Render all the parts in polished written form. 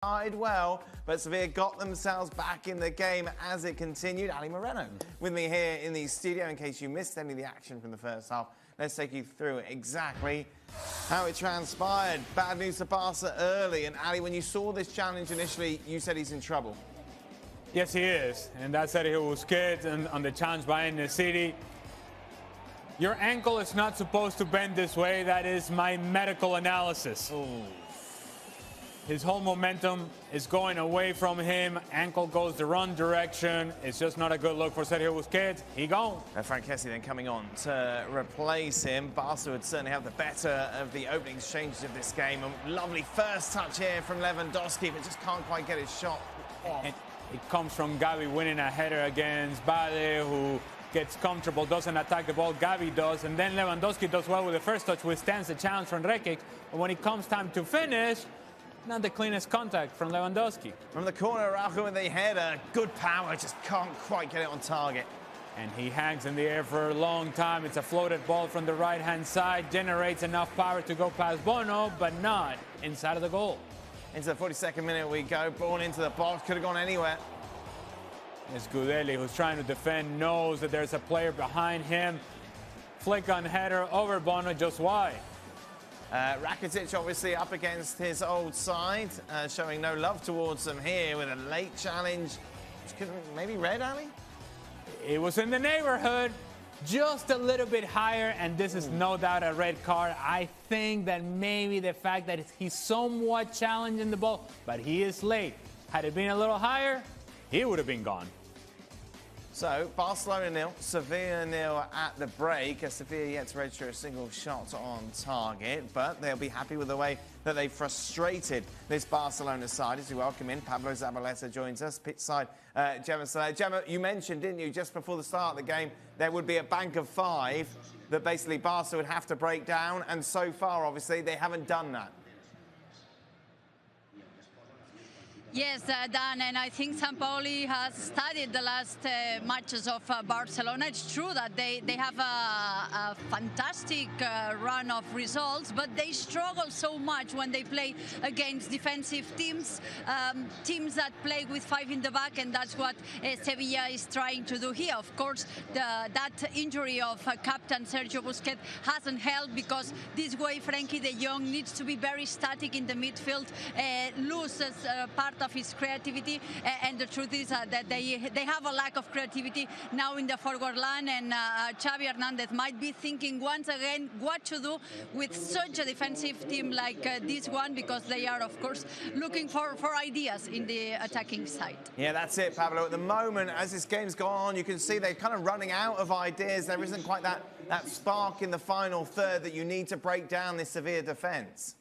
started well, but Sevilla got themselves back in the game as it continued. Ali Moreno with me here in the studio in case you missed any of the action from the first half. Let's take you through exactly how it transpired. Bad news to Barca early. And Ali, when you saw this challenge initially, you said he's in trouble. Yes, he is. And that's Sergio Busquets and on the challenge by the City. Your ankle is not supposed to bend this way. That is my medical analysis. Ooh. His whole momentum is going away from him. Ankle goes the wrong direction. It's just not a good look for Sergio Busquets. He gone. Frank Kessie then coming on to replace him. Barca would certainly have the better of the opening exchanges of this game. A lovely first touch here from Lewandowski, but just can't quite get his shot off. And it comes from Gavi winning a header against Bade, who gets comfortable, doesn't attack the ball. Gavi does, and then Lewandowski does well with the first touch, withstands the challenge from Rekic. But when it comes time to finish, not the cleanest contact from Lewandowski. From the corner, Araujo with the header. Good power, just can't quite get it on target. And he hangs in the air for a long time. It's a floated ball from the right-hand side. Generates enough power to go past Bono, but not inside of the goal. Into the 42nd minute we go. Ball into the box. Could have gone anywhere. It's Gudeli, who's trying to defend, knows that there's a player behind him. Flick on header over Bono, just wide. Rakitic obviously up against his old side, showing no love towards them here with a late challenge. Maybe red, Ali? It was in the neighborhood, just a little bit higher, and this is no doubt a red card. I think that maybe the fact that he's somewhat challenging the ball, but he is late. Had it been a little higher, he would have been gone. So, Barcelona 0, Sevilla 0 at the break. Sevilla yet to register a single shot on target, but they'll be happy with the way that they frustrated this Barcelona side. As we welcome in, Pablo Zabaleta joins us, pitch side Gemma Soler. Gemma, you mentioned, didn't you, just before the start of the game, there would be a bank of 5 that basically Barca would have to break down, and so far, obviously, they haven't done that. Yes, Dan, and I think Sampaoli has studied the last matches of Barcelona. It's true that they have a fantastic run of results, but they struggle so much when they play against defensive teams, teams that play with 5 in the back, and that's what Sevilla is trying to do here. Of course, that injury of captain Sergio Busquets hasn't helped, because this way Frenkie de Jong needs to be very static in the midfield, loses part of his creativity, and the truth is that they have a lack of creativity now in the forward line, and Xavi Hernandez might be thinking once again what to do with such a defensive team like this one, because they are, of course, looking for ideas in the attacking side. Yeah, that's it, Pablo. At the moment, as this game's gone on, you can see they're kind of running out of ideas. There isn't quite that spark in the final third that you need to break down this Sevilla defence.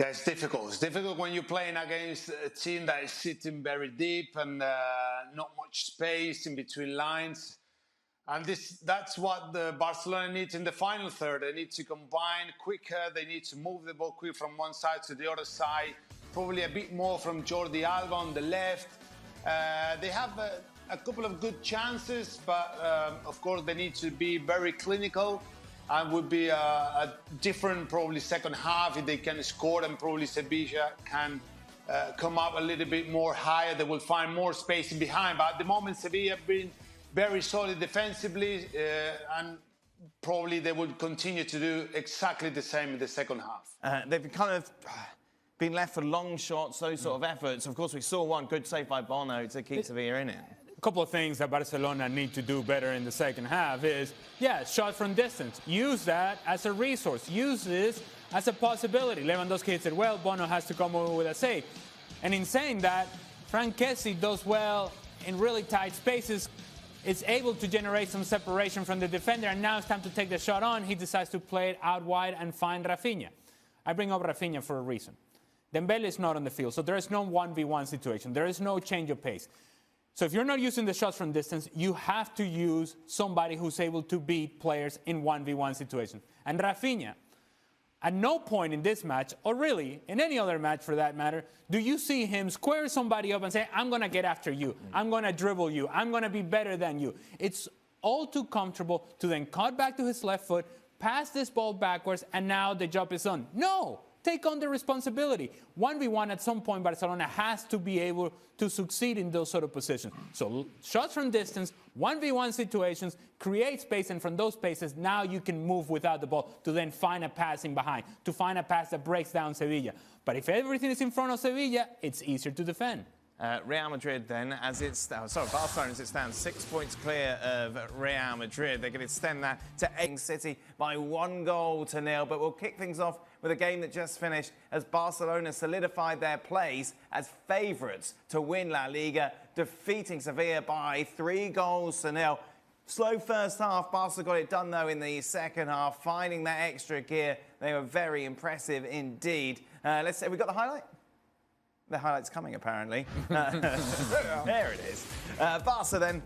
Yeah, it's difficult. It's difficult when you're playing against a team that is sitting very deep and not much space in between lines. And that's what the Barcelona needs in the final third. They need to combine quicker. They need to move the ball quick from one side to the other side. Probably a bit more from Jordi Alba on the left. They have a couple of good chances, but of course they need to be very clinical. And would be a different, probably, second half if they can score, and probably Sevilla can come up a little bit more higher. They will find more space in behind. But at the moment, Sevilla have been very solid defensively, and probably they will continue to do exactly the same in the second half. They've kind of been left for long shots, those sort of efforts. Of course, we saw one good save by Bono to keep Sevilla in it. A couple of things that Barcelona need to do better in the second half is, shot from distance. Use that as a resource. Use this as a possibility. Lewandowski hits it well. Bono has to come over with a save. And in saying that, Frank Kessie does well in really tight spaces. It's able to generate some separation from the defender, and now it's time to take the shot on. He decides to play it out wide and find Raphinha. I bring up Raphinha for a reason. Dembele is not on the field, so there is no 1v1 situation. There is no change of pace. So if you're not using the shots from distance, you have to use somebody who's able to beat players in 1v1 situations. And Raphinha, at no point in this match, or really in any other match for that matter, do you see him square somebody up and say, I'm going to get after you, I'm going to dribble you, I'm going to be better than you. It's all too comfortable to then cut back to his left foot, pass this ball backwards, and now the job is done. No, take on the responsibility. 1v1 at some point, Barcelona has to be able to succeed in those sort of positions. So shots from distance, 1v1 situations, create space, and from those spaces, now you can move without the ball to then find a pass in behind, to find a pass that breaks down Sevilla. But if everything is in front of Sevilla, it's easier to defend. Real Madrid then, Barcelona as it stands, 6 points clear of Real Madrid. They can extend that to City by 1-0-0, but we'll kick things off with a game that just finished as Barcelona solidified their place as favourites to win La Liga, defeating Sevilla by 3-0. Slow first half. Barca got it done, though, in the second half, finding that extra gear. They were very impressive indeed. Let's say we got the highlight. The highlight's coming, apparently. There it is. Barca then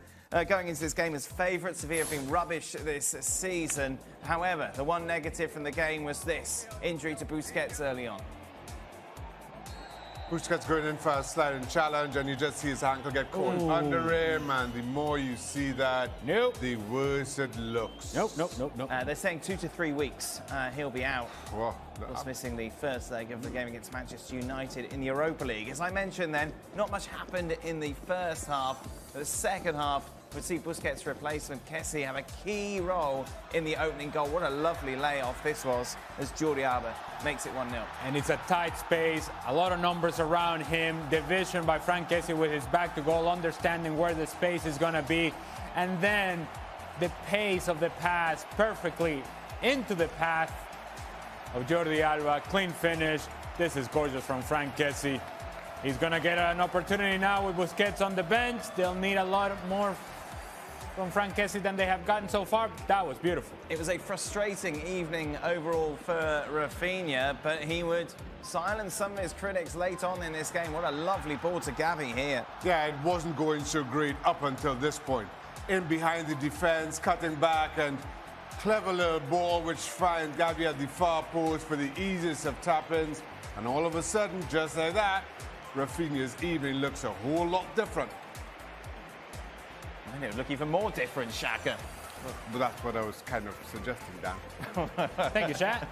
going into this game as favourites. Sevilla have been rubbish this season. However, the one negative from the game was this injury to Busquets early on. Busquets going in for a sliding challenge, and you just see his ankle get caught under him, and the more you see that, the worse it looks. Nope. They're saying 2 to 3 weeks he'll be out. Whoa. Was missing the first leg of the game against Manchester United in the Europa League. As I mentioned then, not much happened in the first half. The second half would see Busquets' replacement, Kessie, have a key role in the opening goal. What a lovely layoff this was as Jordi Alba makes it 1-0. And it's a tight space, a lot of numbers around him, division by Frank Kessie with his back to goal, understanding where the space is going to be, and then the pace of the pass perfectly into the path of Jordi Alba. Clean finish. This is gorgeous from Frank Kessie. He's going to get an opportunity now with Busquets on the bench. They'll need a lot more from Frank Kessie than they have gotten so far. That was beautiful. It was a frustrating evening overall for Raphinha, but he would silence some of his critics late on in this game. What a lovely ball to Gavi here. Yeah, it wasn't going so great up until this point. In behind the defense, cutting back, and clever little ball which finds Gavi at the far post for the easiest of tap-ins. And all of a sudden, just like that, Raphinha's evening looks a whole lot different. And it would look even more different, Shaka. But that's what I was kind of suggesting, Dan. Thank you, Shaq.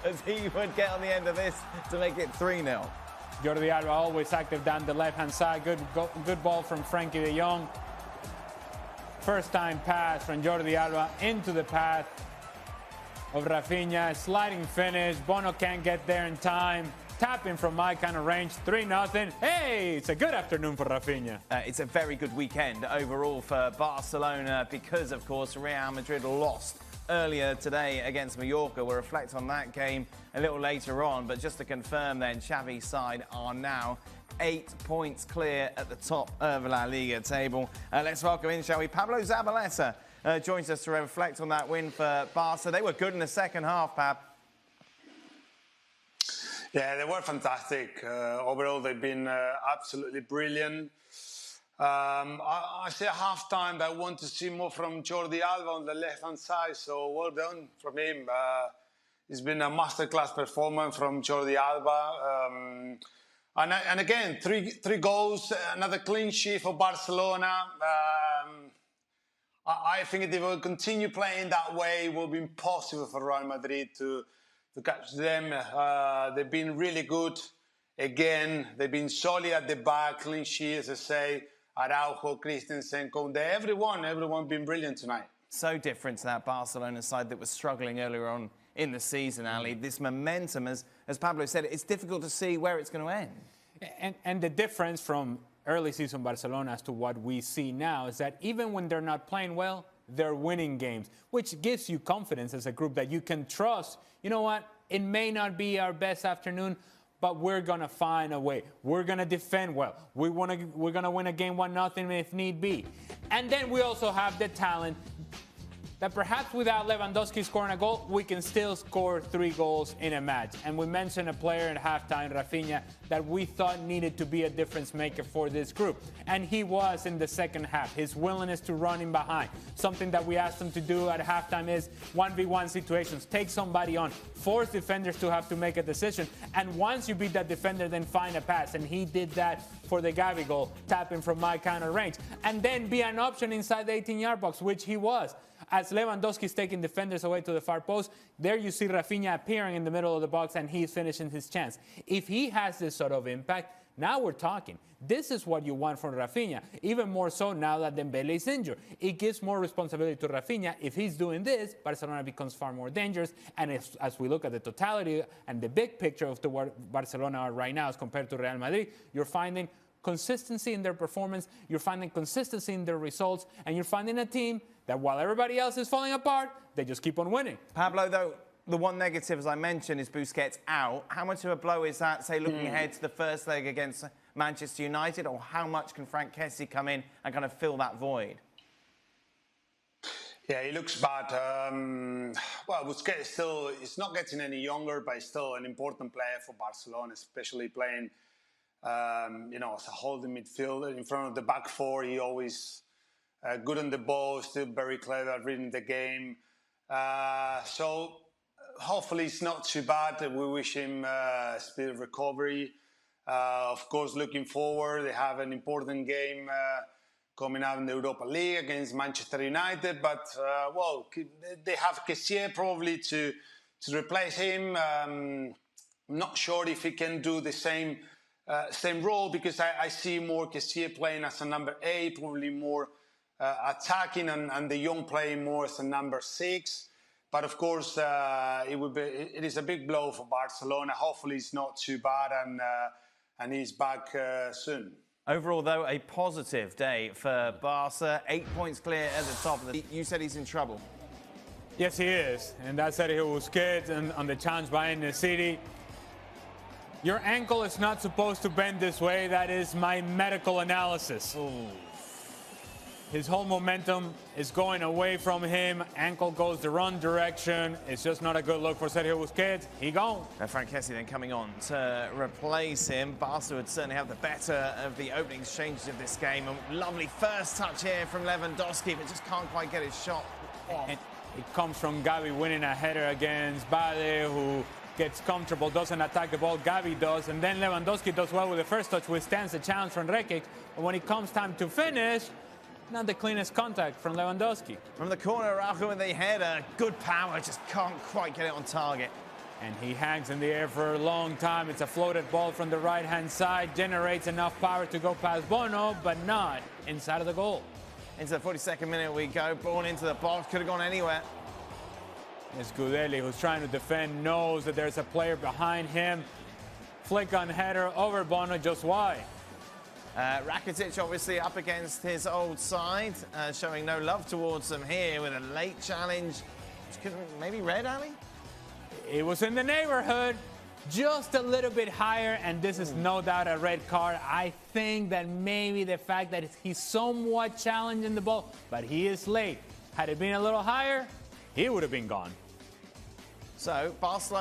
As he would get on the end of this to make it 3-0. Jordi Alba always active down the left-hand side. Good ball from Frankie de Jong. First time pass from Jordi Alba into the path of Raphinha. Sliding finish. Bono can't get there in time. Tapping from my kind of range, 3-0. Hey, it's a good afternoon for Raphinha. It's a very good weekend overall for Barcelona because, of course, Real Madrid lost earlier today against Mallorca. We'll reflect on that game a little later on. But just to confirm then, Xavi's side are now 8 points clear at the top of La Liga table. Let's welcome in, shall we? Pablo Zabaleta joins us to reflect on that win for Barca. They were good in the second half, Pab. Yeah, they were fantastic. Overall, they've been absolutely brilliant. I say at half-time that I want to see more from Jordi Alba on the left-hand side, so well done from him. It's been a masterclass performance from Jordi Alba. And again, three goals, another clean sheet for Barcelona. I think if they will continue playing that way, it will be impossible for Real Madrid to catch them. They've been really good. Again, they've been solid at the back, clean sheet, as I say. Araujo, Christensen, Conde, everyone been brilliant tonight. So different to that Barcelona side that was struggling earlier on in the season, Ali. This momentum, as Pablo said, it's difficult to see where it's going to end. And the difference from early season Barcelona as to what we see now is that even when they're not playing well, they're winning games, which gives you confidence as a group that you can trust. You know what? It may not be our best afternoon, but we're going to find a way. We're going to defend well. We're going to win a game 1-0 if need be. And then we also have the talent that perhaps without Lewandowski scoring a goal, we can still score 3 goals in a match. And we mentioned a player at halftime, Raphinha, that we thought needed to be a difference maker for this group. And he was in the second half. His willingness to run in behind. Something that we asked him to do at halftime is 1v1 situations. Take somebody on. Force defenders to have to make a decision. And once you beat that defender, then find a pass. And he did that for the Gavi goal, tapping from my kind of range. And then be an option inside the 18-yard box, which he was. As Lewandowski's taking defenders away to the far post, there you see Raphinha appearing in the middle of the box, and he's finishing his chance. If he has this sort of impact, now we're talking. This is what you want from Raphinha, even more so now that Dembele is injured. It gives more responsibility to Raphinha. If he's doing this, Barcelona becomes far more dangerous. And as we look at the totality and the big picture of the where Barcelona are right now as compared to Real Madrid, you're finding consistency in their performance, you're finding consistency in their results, and you're finding a team that while everybody else is falling apart, they just keep on winning. Pablo, though, the one negative, as I mentioned, is Busquets out. How much of a blow is that, say, looking ahead to the first leg against Manchester United, or how much can Frank Kessie come in and kind of fill that void? Yeah, he looks bad. Well, Busquets still, he's not getting any younger, but he's still an important player for Barcelona, especially playing, as a holding midfielder in front of the back four. He always good on the ball, still very clever at reading the game. So hopefully it's not too bad. We wish him speed of recovery. Of course, looking forward, they have an important game coming up in the Europa League against Manchester United. But, they have Kessie probably to replace him. I'm not sure if he can do the same role, because I see more Kessie playing as a number 8, probably more attacking, and the young playing more as a number 6. But of course, it is a big blow for Barcelona. Hopefully, it's not too bad, and he's back soon. Overall, though, a positive day for Barca. 8 points clear at the top. You said he's in trouble. Yes, he is. And that's Sergio Busquets on the challenge by in the city. Your ankle is not supposed to bend this way. That is my medical analysis. Ooh. His whole momentum is going away from him. Ankle goes the wrong direction. It's just not a good look for Sergio Busquets. He gone. Frank Kessie then coming on to replace him. Barca would certainly have the better of the opening exchanges of this game. A lovely first touch here from Lewandowski, but just can't quite get his shot off. And it comes from Gavi winning a header against Bale, who gets comfortable, doesn't attack the ball. Gavi does, and then Lewandowski does well with the first touch, withstands the challenge from Rekic. But when it comes time to finish, not the cleanest contact from Lewandowski. From the corner, Araujo with the header. Good power, just can't quite get it on target. And he hangs in the air for a long time. It's a floated ball from the right-hand side. Generates enough power to go past Bono, but not inside of the goal. Into the 42nd minute we go. Ball into the box. Could have gone anywhere. It's Gudeli, who's trying to defend, knows that there's a player behind him. Flick on header over Bono, just wide. Rakitic obviously up against his old side, showing no love towards him here with a late challenge. Which could maybe red, Ali? It was in the neighborhood, just a little bit higher, and this is no doubt a red card. I think that maybe the fact that he's somewhat challenging the ball, but he is late. Had it been a little higher, he would have been gone. So, Barcelona